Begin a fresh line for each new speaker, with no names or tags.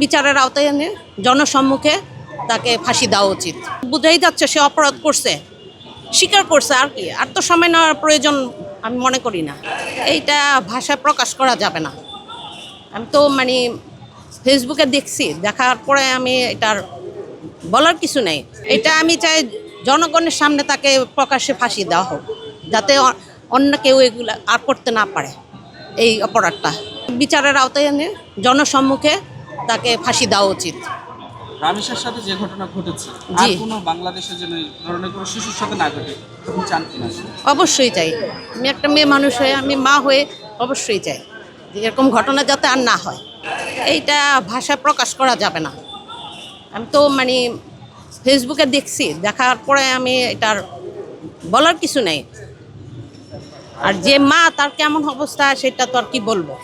বিচারের আওতায় এনে জনসম্মুখে তাকে ফাঁসি দেওয়া উচিত। বুঝাই যাচ্ছে সে অপরাধ করছে, স্বীকার করছে, আর কি, আর তো সময় নেওয়ার প্রয়োজন আমি মনে করি না। এইটা ভাষায় প্রকাশ করা যাবে না। আমি তো ফেসবুকে দেখছি, দেখার পরে আমি এটার বলার কিছু নেই। এটা আমি চাই জনগণের সামনে তাকে প্রকাশ্যে ফাঁসি দেওয়া হোক, যাতে অন্য কেউ এগুলো আর করতে না পারে এই অপরাধটা। বিচারের আওতায় এনে জনসম্মুখে তাকে ফাঁসি দেওয়া উচিত।
রামেশের সাথে যে ঘটনা ঘটেছে, আর কোনো বাংলাদেশে যেন এই ধরনের কোনো শিশুর সাথে না ঘটে, আপনি চান কিনা?
অবশ্যই চাই। আমি একটা মেয়ে মানুষ হয়ে, আমি মা হয়ে অবশ্যই চাই যে এরকম ঘটনা যাতে আর না হয়। এইটা ভাষায় প্রকাশ করা যাবে না। আমি তো ফেসবুকে দেখছি, দেখার পরে আমি এটার বলার কিছু নেই। আর যে মা, তার কেমন অবস্থা সেটা তো আর কি বলবো।